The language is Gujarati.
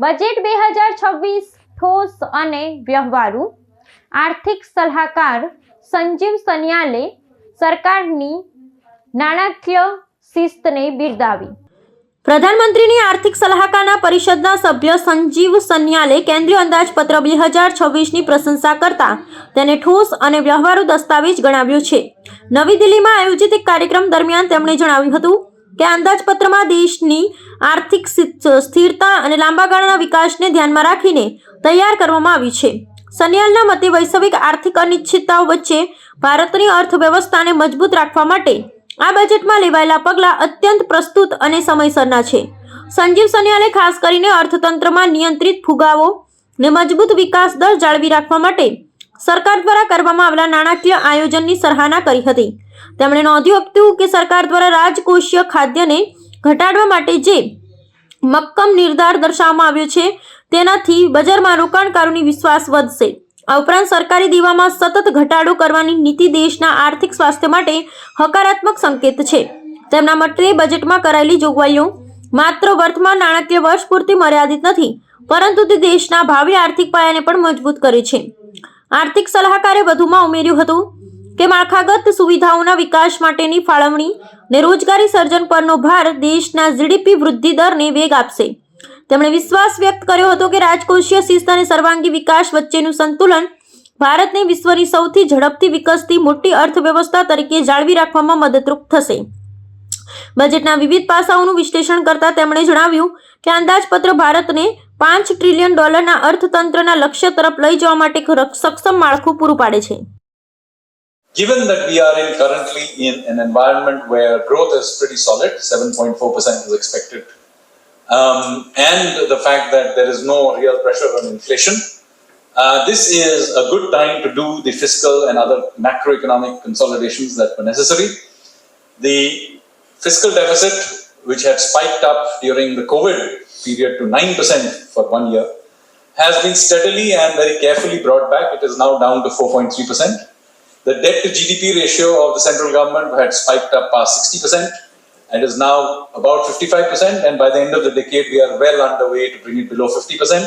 બજેટ 2026 ઠોસ અને વ્યવહારુ. આર્થિક સલાહકાર સંજીવ સન્યાલે સરકારની નાણાકીય શિસ્તને બિરદાવી. પ્રધાનમંત્રીની આર્થિક સલાહકાર પરિષદના સભ્ય સંજીવ સન્યાલે કેન્દ્રીય અંદાજપત્ર 2026ની પ્રશંસા કરતા તેને ઠોસ અને વ્યવહારુ દસ્તાવેજ ગણાવ્યો છે. નવી દિલ્હીમાં આયોજિત એક કાર્યક્રમ દરમિયાન તેમણે જણાવ્યું હતું કે અંદાજપત્રમાં દેશની આર્થિક સ્થિરતા અને લાંબા ગાળાના વિકાસને ધ્યાનમાં રાખીને તૈયાર કરવામાં આવ્યું છે. સન્યાલના મતે વૈશ્વિક આર્થિક અનિશ્ચિતતાઓ વચ્ચે ભારતની અર્થવ્યવસ્થાને મજબૂત રાખવા માટે આ બજેટમાં લેવાયેલા પગલાં અત્યંત પ્રસ્તુત અને સમયસરના છે. સંજીવ સન્યાલે ખાસ કરીને અર્થતંત્રમાં નિયંત્રિત ફુગાવો ને મજબૂત વિકાસ દર જાળવી રાખવા માટે સરકાર દ્વારા કરવામાં આવેલા નાણાકીય આયોજનની સરાહના કરી હતી. તેમણે નોંધ્યું હતું કે સરકાર દ્વારા રાજકોષીય ખાદ્યને ઘટાડવા માટે જે મક્કમ નિર્ધાર દર્શાવવામાં આવ્યો છે તેનાથી બજારમાં રોકાણકારોની વિશ્વાસ વધશે. આ ઉપરાંત સરકારી દીવામાં સતત ઘટાડો કરવાની નીતિ દેશના આર્થિક સ્વાસ્થ્ય માટે હકારાત્મક સંકેત છે. તેમના મતે બજેટમાં કરાયેલી જોગવાઈઓ માત્ર વર્તમાન નાણાકીય વર્ષ પૂરતી મર્યાદિત નથી, પરંતુ તે દેશના ભાવિ આર્થિક પાયાને પણ મજબૂત કરે છે. આર્થિક સલાહકારે વધુમાં ઉમેર્યું હતું કે માળખાગત સુવિધાઓના વિકાસ માટેની ફાળવણી ને રોજગારી સર્જન પરનો ભાર દેશના જીડીપી વૃદ્ધિ દરને વેગ આપશે. તેમણે વિશ્વાસ વ્યક્ત કર્યો હતો કે રાજકોષીય શિસ્ત અને સર્વાંગી વિકાસ વચ્ચેનું સંતુલન ભારતને વિશ્વની સૌથી ઝડપથી વિકસતી મોટી અર્થવ્યવસ્થા તરીકે જાળવી રાખવામાં મદદરૂપ થશે. બજેટના વિવિધ પાસાઓનું વિશ્લેષણ કરતા તેમણે જણાવ્યું કે અંદાજપત્ર ભારતને $5 ટ્રિલિયન અર્થતંત્રના લક્ષ્ય તરફ લઈ જવા માટે સક્ષમ માળખું પૂરું પાડે છે. Given that we are currently in an environment where growth is pretty solid, 7.4% is expected, and the fact that there is no real pressure on inflation, this is a good time to do the fiscal and other macroeconomic consolidations that were necessary. The fiscal deficit, which had spiked up during the COVID period to 9% for 1 year, has been steadily and very carefully brought back. It is now down to 4.3%. The debt to GDP ratio of the central government had spiked up past 60% and is now about 55%. And by the end of the decade, we are well underway to bring it below 50%.